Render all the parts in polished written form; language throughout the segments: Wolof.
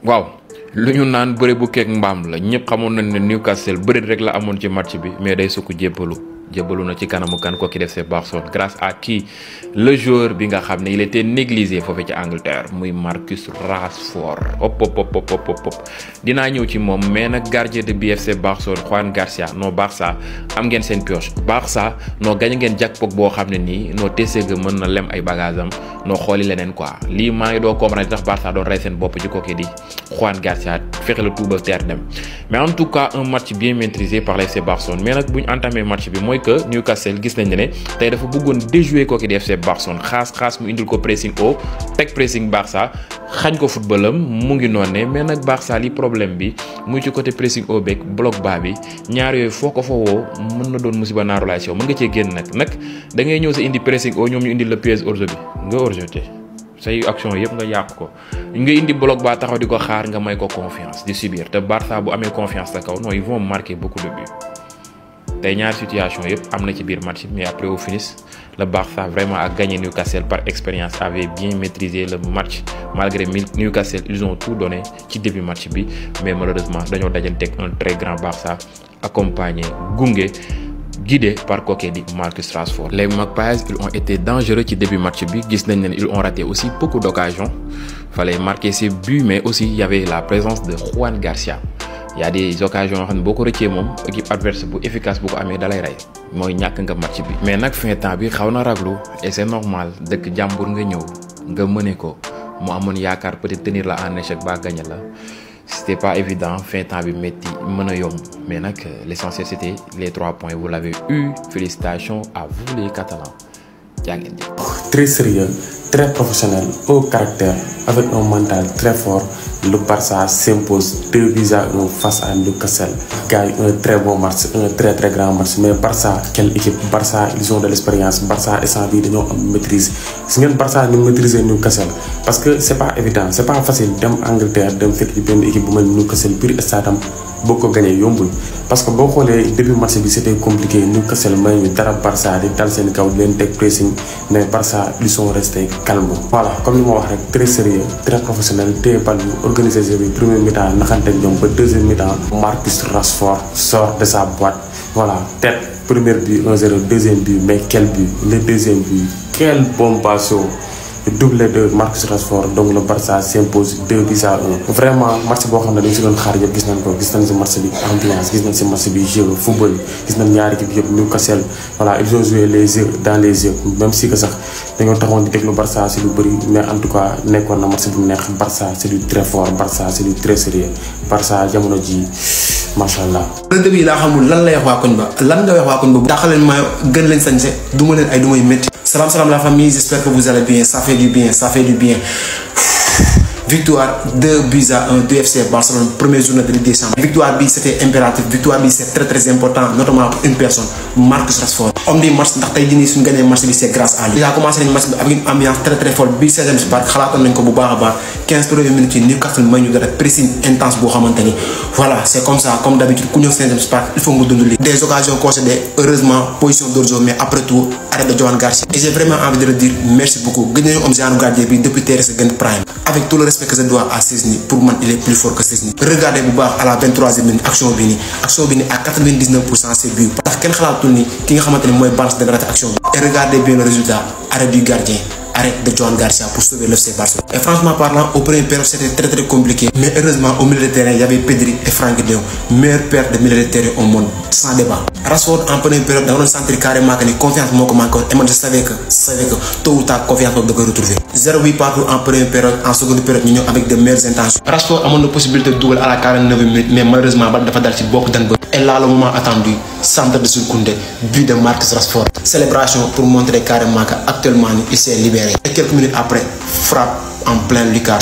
waaw lu ñu naan bëre bu keek mbaam la ñëpp xamoon nañ ne Newcastle bëre rek la amoon ci match bi mais day sukk jébbalu na ci kanamu kan ko ki def c'est Barcelone grâce à qui le joueur bi nga xam ne il était négligé foofu ci Angleterre muy Marcus Rashford hop dinaa ñëw ci moom mais nag gardien de BFC Barcelone Juan Garcia non Barça am ngeen seen pioche Barça noo gañ ngeen jackpot boo xam ne nii noo TCG mën na lem ay bagage am noo xooli leneen quoi lii maa ngi doo comprendre tax Barça doon rey seen bopp ci kooki di Juan Garcia fexe la tout ba teer dem mais en tout cas un match bien maîtrisé par l'FC Barcelone mais nag bu ñu entamé match bi mooy que Newcastle gis nañ ne tey dafa bëggoon déjouer kooki di FC Barcelone xaas mu indil ko pressing haut teg pressing Barça xañ ko footballam mu ngi noonu ne mais nag Barça li problème bi muy ci côté pressing haut beeg bloc bas bi ñaar yooyu foo ko fa woo mën na doon musiba naaru laay sew mën nga cee génn nag da ngay ñëw sa indi pressing haut ñoom ñu indil la pièce hors-jeu bi nga hors-jeu say action yëpp nga yàq ko nga indi bloc bas taxaw di ko xaar nga may ko confiance di subir te Barça bu amee confiance sa kaw non ils vont marquer beaucoup de buts tey ñaari situation yëpp am na ci biir match mais après au finish le Barça vraiment a gagné Newcastle par expérience avait bien maîtrisé le match malgré Newcastle ils ont tout donné ci début match bi mais malheureusement dañoo dajanteeg un très grand Barça accompagné gunge guidé par kooku di Marcus Rashford. Les Magpies ils ont été dangereux ci début match bi gis nañ ne ils ont raté aussi beaucoup d'occasions fallait marquer ses buts mais aussi il y avait la présence de Juan Garcia. Il y a des occasions yoo xam ne boo ko rëccee moom équipe adverse bu efficace bu ko amee dalay rey mooy ñàkk nga match bi. mais nag fin temps bi xaw na raglu et c'est normal dëkk jàmbur nga ñëw nga mëne ko mu amoon yaakaar peut-être tenir la en échec ba gagné la c'était pas évident fin temps bi métti mën a yomb mais nag l'essentiel c'était les 3 points vous l'avez eu félicitations à vous les Catalans jaa ngeen jëf. Très sérieux, très professionnel, haut caractère, avec un mental très fort, le Barça s'impose 2-1 face à Newcastle. Gagne un très bon match, un très grand match. Mais Barça, quelle équipe? Barça, ils ont de l'expérience. Barça, instant bii dañoo am maîtrise. Si ngeen Barça ni maîtriser Newcastle parce que c'est pas évident, c'est pas facile dem Angleterre dem fekk ci benn équipe bu mel ni Newcastle biir stade am boo ko gagné yombul. parce que boo xoolee début match bi c'était compliqué Newcastle may ñu dara Barça di dal seen kaw di leen teg pressing mais Barça ils sont restés calmes. voilà comme ni ma wax rek très sérieux très professionnel téye bal bi organiser jeu bi premier mi-temps naxante ak ñoom ba deuxième mi-temps Marcus Rashford sort de sa boîte voilà tête premier but 1-0 deuxième but mais quel but le deuxième but quel bombasso. Doublé de Marcus Rashford donc le Barça s'impose 2-1 vraiment match boo xam ne dañ si doon xaar yëpp gis nañ ko gis nañ si match bi ambiance gis nañ si match bi jeu football gis nañ ñaari équipe yëpp Newcastle voilà ils ont joué les jeux dans les jeux même si que sax dañoo taxoon di déglu Barça si lu bëri mais en tout cas nekkoon na match bu neex Barça c'est du très fort Barça c'est du très sérieux Barça jamono ji macha allah. dëgg yi laa xamul lan lay wax waa koñ ba lan nga wax waa koñ ba taxal leen ma gën leen sañse duma leen ay du may métti. Salam la famille, j'espère que vous allez bien, ça fait du bien. Victoire 2-1 du FC Barcelone, première journée de Ligue des Champions. Victoire bi c'était impératif, victoire bi c'est très important, notamment pour une personne, Marcus Rashford. Homme du match ndax tey jii nii suñu gagné match bi c'est grâce à lui. Il a commencé nañu match bi avec une ambiance très forte bi 16e part xalaatoon nañ ko bu baax a baax 15 premières minutes yi Newcastle may ñu dara pressing intense boo xamante ni voilà c'est comme ça comme d'habitude ku ñëw 16e part il faut nga dund li des occasions concédées heureusement position d'orzo mais après tout arrêt de Juan Garcia. Et j'ai vraiment envie de le dire merci beaucoup gën nañu am genre gardien bi depuis Ter Stegen prime avec tout le respect que je dois à Szczesny pour man il est plus fort que Szczesny. Regardez bu baax à la 23e minute action bi ni à 99% c'est but ndax kenn xalaatul ni ki nga xamante ni mooy Barça dana rater action bi. Et regardez bien le résultat arrêt du gardien. Arrêt de Juan Garcia pour sauver le FC Barcelone. Et franchement parlant, au premier période c'était très compliqué. Mais heureusement au milieu de terrain il y avait Pedri et Frenkie de Jong, meilleur paire de milieu de terrain au monde sans débat. Rashford en première période da nga doon sentir carrément que ni confiance moo ko manqué woon et man je savais que tôt ou tard confiance boobu da koy retrouver. 0-8 partout en première période en seconde période ñu ñëw avec de meilleures intentions. Rashford amoon na possibilité de dugal à la 49e minute mais malheureusement bal dafa dal ci bokk dan ba. Et là le moment attendu centre de Jules Koundé but de Marcus Rashford. Célébration pour montrer carrément que actuellement il s'est libéré. Et quelques minutes après frappe en plein lucarne.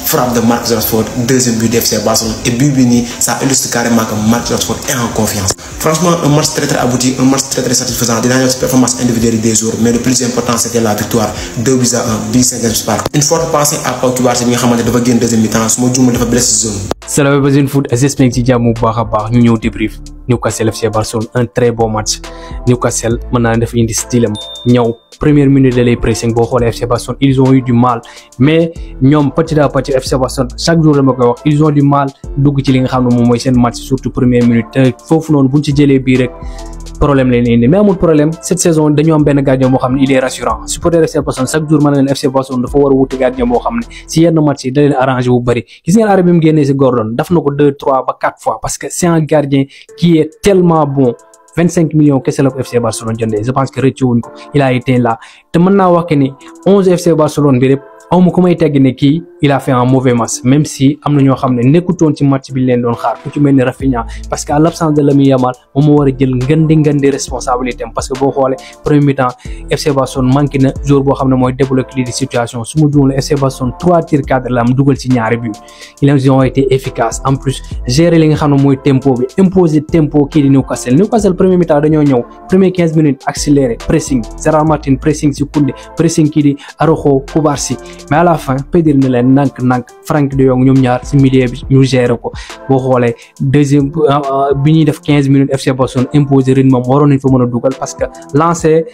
Frappe de Marcus Rashford, deuxième but du FC Barcelone et but bi nii ça illustre carrément que Marcus Rashford est en confiance. Franchement un match très abouti, un match très satisfaisant. Dinaa ñëw ci performance individuelle des joueurs mais le plus important c'était la victoire 2-1 bii 5e part. Une forte pensée à Pau Cubarsí bi nga xamante dafa génn deuxième mi-temps su ma juumee dafa blessé zone. Salam Basine Foot, j'espère que ci jàmm bu baax a baax ñu ñëw débrief Newcastle FC Barcelone un très bon match. Newcastle mën naa def indi stylam ñëw première minute de lay pressing boo xoolee FC Barcelone ils ont eu du mal mais ñoom petit à petit FC Barcelone chaque jour dama koy wax ils ont du mal dugg ci li nga xam ne moom mooy seen match surtout première minute te foofu noonu buñ ci jëlee bii rek problème leen indi mais amul problème cette saison dañoo am benn gardien boo xam ne il est rassurant supporter FC Barcelone chaque jour mën na leen FC Barcelone dafa war a wuti gardien boo xam ne si yenn match yi da leen arrangé bu bëri gis ngeen arrêt bi mu génnee si Gordon daf na ko 2 3 ba 4 fois parce que c'est un gardien qui est tellement bon 25 millions kese la ko FC Barcelone jëndee je pense que rëccu wuñ ko il a été là te mën naa wax que ni 11 FC Barcelone bi rek awma ko may tegg ne kii il a fait un mauvais match même si am na ñoo xam ne nekkutoon ci match bi leen doon xaar ku ci mel ni Rafinha parce que à l'absence de Lamine Yamal moom moo war a jël ngandi responsabilité am parce que boo xoolee premier mi-temps FC Barcelone manqué na joueur boo xam ne mooy débloquer lii di situation su ma juumlee FC Barcelone 3 tirs cadres la am dugal ci ñaari but ils ont été efficaces en plus gérer li nga xam ne mooy tempo bi imposer tempo kii di Newcastle premier mi-temps dañoo ñëw premier 15 minutes accéléré pressing Gérard Martin pressing si Koundé pressing kii di Araujo Cubarsí mais à la fin Pedri ne leen nank Franck de Jong ñoom ñaar ci milieu bi ñu gérer ko boo xoolee deuxième bi ñuy def 15 minutes FC Barcelone imposer rythme am waroon nañ fa mën a dugal parce que lancer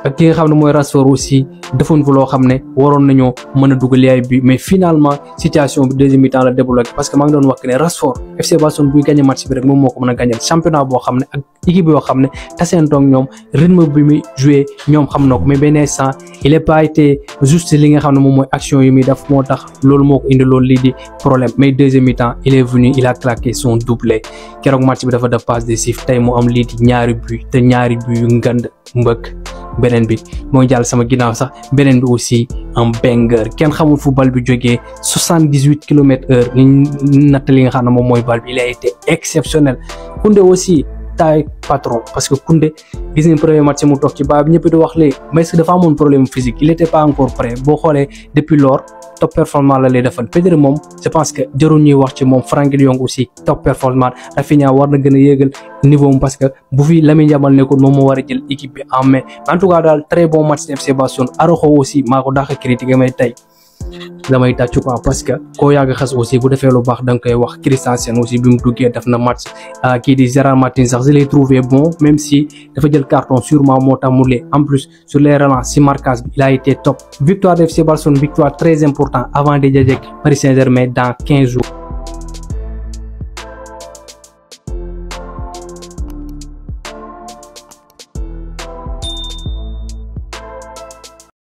ak ki nga xam ne mooy Rashford aussi defoon fa loo xam ne waroon nañoo mën a dugal yaay bi mais finalement situation bi deuxième mi-temps la débloqué parce que maa ngi doon wax que ne Rashford FC Barcelone buy gagné match bi rek moom moo ko mën a gagné championnat boo xam ne ak équipe yoo xam ne taseentoog ñoom rythme bi muy joué ñoom xam na ko mais benn instant il est pas été juste li nga xam ne moom mooy action yi muy def moo tax loolu moo ko indi loolu lii di problème mais deuxième mi-temps il est venu il a claqué son doublé keroog match bi dafa def passe décisif tey mu am lii di ñaari but te ñaari but yu ngand mbëkk beneen bi mooy jàll sama ginnaaw sax beneen bi aussi un banger kenn xamul fu bal bi jógee 78 km/h ñu natt li nga xam ne moom mooy bal bi il a été exceptionnel Koundé aussi taille patron parce que Koundé gis ngeen premier match mu toog ci baa bi ñëpp di wax léegi mais est-ce que dafa amoon problème physique il était pas encore prêt boo xoolee depuis lors top performance la lay defal Pedri moom je pense que jarul ñuy wax ci moom Franck de Jong aussi top performance Rafinha war na gën a yéegal niveau am parce que bu fi Lamine Yamal nekkul moom moo war a jël équipe bi en main en tout cas daal très bon match de FC Barcelone Araujo aussi maa ko dàq critiquer may tey damay tàccu quoi parce que koo yàgg xas aussi bu defee lu baax da nga koy wax Christensen aussi bi mu duggee def na match kii di Gérard Martin sax je l'ai trouvé bon même si dafa jël carton sûrement moo tax mu lee en plus sur les relances si marquage bi il a été top victoire de FC Barcelone victoire très important avant de jajek Paris Saint-Germain dans 15 jours